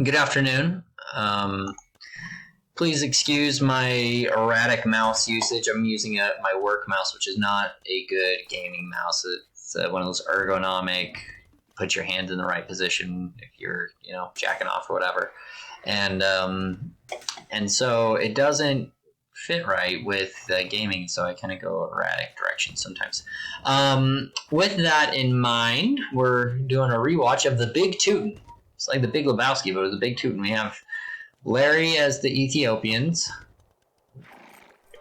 Good afternoon. Please excuse my erratic mouse usage. I'm using my work mouse, which is not a good gaming mouse. It's one of those ergonomic, put your hands in the right position if you're, jacking off or whatever. And so it doesn't fit right with gaming, so I kind of go erratic directions sometimes. With that in mind, we're doing a rewatch of the Big Teuton. It's like the Big Lebowski, but it was a Big Teuton. We have Larry as the Ethiopians,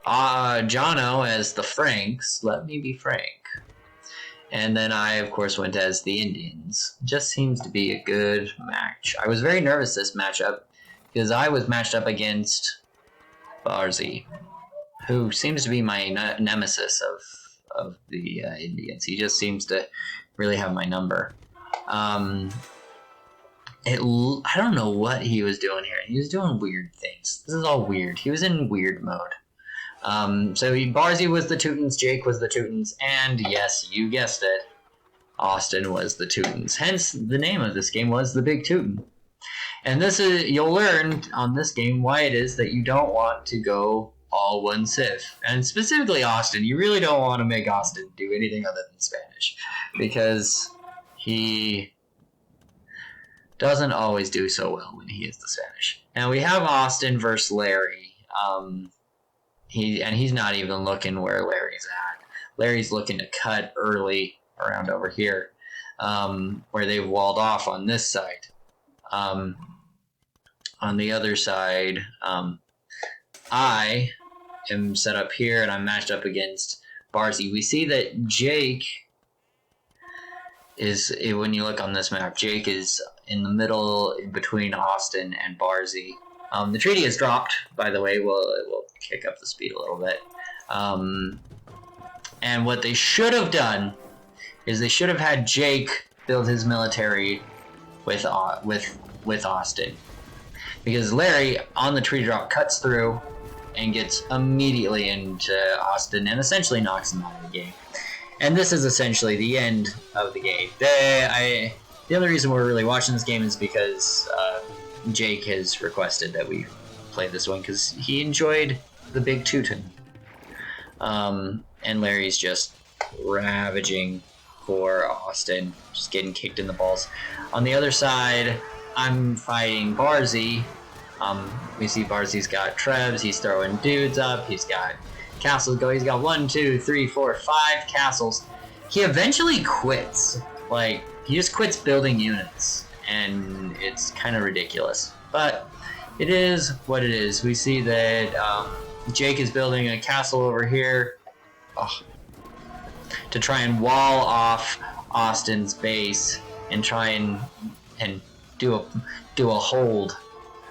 Jono as the Franks. Let me be frank. And then I, of course, went as the Indians. Just seems to be a good match. I was very nervous this matchup because I was matched up against Barzi, who seems to be my nemesis of the Indians. He just seems to really have my number. I don't know what he was doing here. He was doing weird things. This is all weird. He was in weird mode. Barzi was the Teutons, Jake was the Teutons, and yes, you guessed it, Austin was the Teutons. Hence, the name of this game was the Big Teuton. And you'll learn on this game why it is that you don't want to go all one civ. And specifically Austin, you really don't want to make Austin do anything other than Spanish, because he doesn't always do so well when he is the Spanish. Now we have Austin versus Larry. He's not even looking where Larry's at. Larry's looking to cut early around over here, where they've walled off on this side. On the other side, I am set up here and I'm matched up against Barzi. We see that Jake is, when you look on this map, Jake is in the middle between Austin and Barzi. The treaty has dropped, by the way. We'll kick up the speed a little bit. And what they should have done is they should have had Jake build his military with Austin, because Larry on the treaty drop cuts through and gets immediately into Austin and essentially knocks him out of the game. And this is essentially the end of the game. The only reason we're really watching this game is because Jake has requested that we play this one because he enjoyed the Big Teuton. And Larry's just ravaging for Austin, just getting kicked in the balls. On the other side, I'm fighting Barzi. We see Barzi's got trebs, he's throwing dudes up, he's got castles go. He's got 1, 2, 3, 4, 5 castles. He eventually quits. He just quits building units, and it's kind of ridiculous. But it is what it is. We see that Jake is building a castle over here to try and wall off Austin's base and try and do a hold,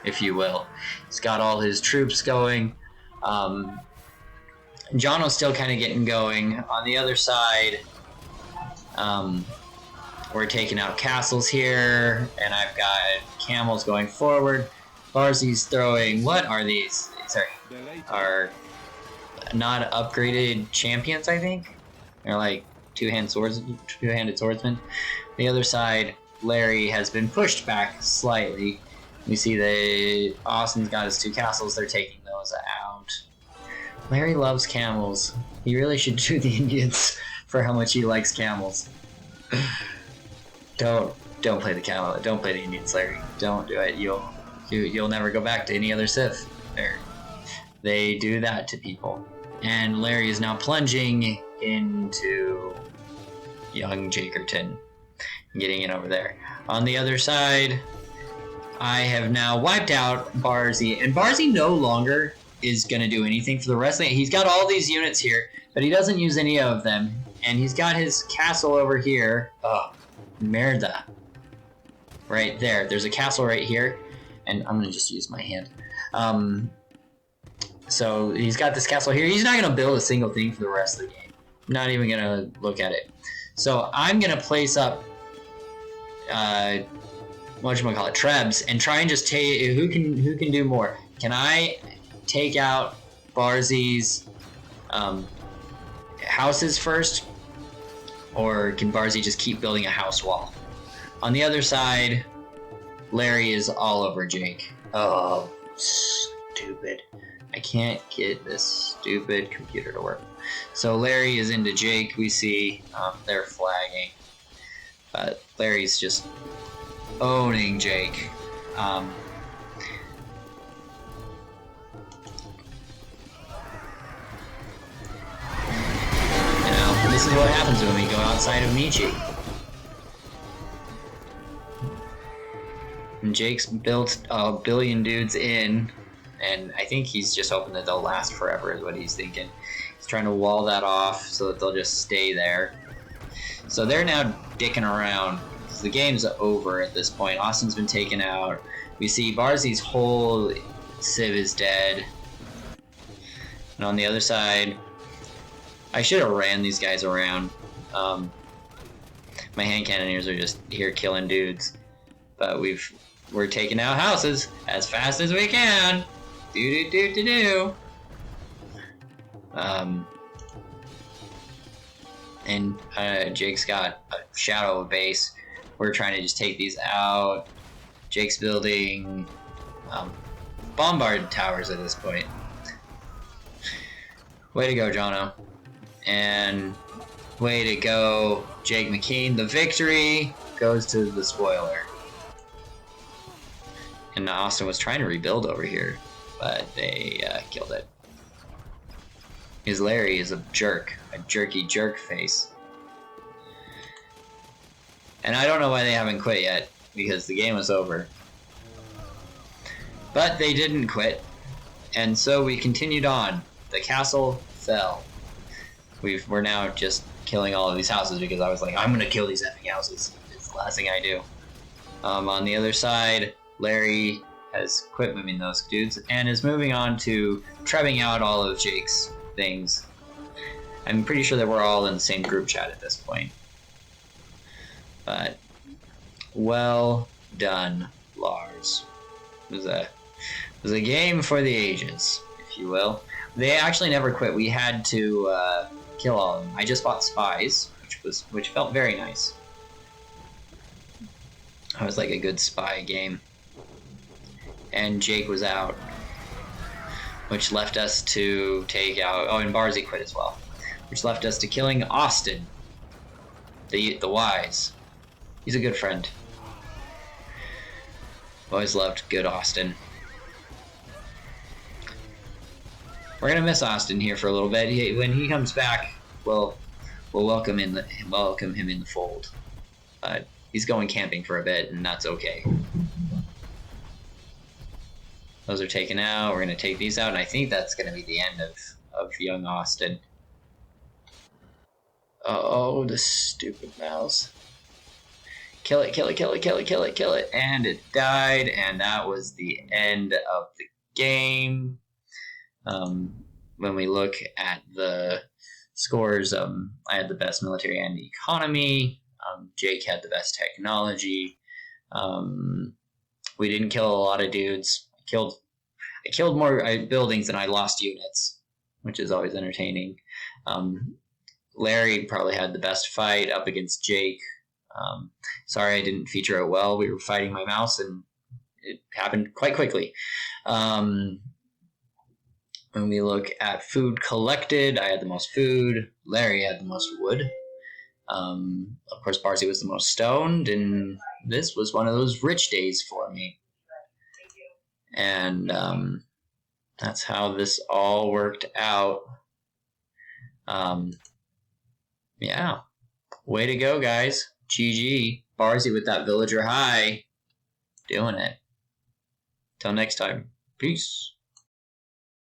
if you will. He's got all his troops going. Jono's still kind of getting going. On the other side, we're taking out castles here, and I've got camels going forward. Barzi's throwing, what are these? These are not upgraded champions, I think. They're like two-handed swordsmen. The other side, Larry has been pushed back slightly. We see that Austin's got his 2 castles. They're taking those out. Larry loves camels. He really should do the Indians for how much he likes camels. Don't play the camel. Don't play the Indians, Larry. Don't do it. You'll never go back to any other Sith. They do that to people. And Larry is now plunging into young Jakerton, getting in over there. On the other side, I have now wiped out Barzi, and Barzi no longer is going to do anything for the rest of the game. He's got all these units here, but he doesn't use any of them, and he's got his castle over here. Oh, merda. Right there. There's a castle right here, and I'm going to just use my hand. So he's got this castle here. He's not going to build a single thing for the rest of the game. Not even going to look at it. So I'm going to place up trebs, and try and just take who can do more. Can I take out Barzi's houses first, or can Barzi just keep building a house wall? On the other side, Larry is all over Jake. Oh, stupid. I can't get this stupid computer to work. So Larry is into Jake. We see they're flagging. But Larry's just owning Jake. This is what happens when we go outside of Michi. And Jake's built a billion dudes in, and I think he's just hoping that they'll last forever is what he's thinking. He's trying to wall that off so that they'll just stay there. So they're now dicking around, because the game's over at this point. Austin's been taken out. We see Barzi's whole civ is dead. And on the other side, I should have ran these guys around. My hand cannoneers are just here killing dudes. But we're taking out houses as fast as we can. Do. And Jake's got a shadow of a base. We're trying to just take these out. Jake's building bombard towers at this point. Way to go, Jono. And way to go, Jake McKean. The victory goes to the spoiler. And Austin was trying to rebuild over here, but they killed it. Because Larry is a jerk. A jerky jerk face. And I don't know why they haven't quit yet, because the game was over. But they didn't quit. And so we continued on. The castle fell. We're now just killing all of these houses because I was like, I'm gonna kill these effing houses. It's the last thing I do. On the other side, Larry has quit moving those dudes and is moving on to trebbing out all of Jake's things. I'm pretty sure that we're all in the same group chat at this point. But well done, Lars. It was a game for the ages, if you will. They actually never quit. We had to kill all of them. I just bought spies, which felt very nice. It was like a good spy game. And Jake was out, which left us to take out. Oh, and Barzi quit as well, which left us to killing Austin, the wise. He's a good friend. Always loved good Austin. We're gonna miss Austin here for a little bit. When he comes back, we'll welcome him in the fold. He's going camping for a bit, and that's okay. Those are taken out. We're gonna take these out, and I think that's gonna be the end of young Austin. Oh, the stupid mouse! Kill it! Kill it! Kill it! Kill it! Kill it! Kill it! And it died, and that was the end of the game. When we look at the scores, I had the best military and economy. Jake had the best technology. We didn't kill a lot of dudes. I killed more buildings than I lost units, which is always entertaining. Larry probably had the best fight up against Jake. Sorry I didn't feature it well. We were fighting my mouse, and it happened quite quickly. When we look at food collected, I had the most food. Larry had the most wood. Of course, Barzi was the most stoned, and this was one of those rich days for me. And that's how this all worked out. Yeah. Way to go, guys. GG. Barzi with that villager high. Doing it. Till next time. Peace.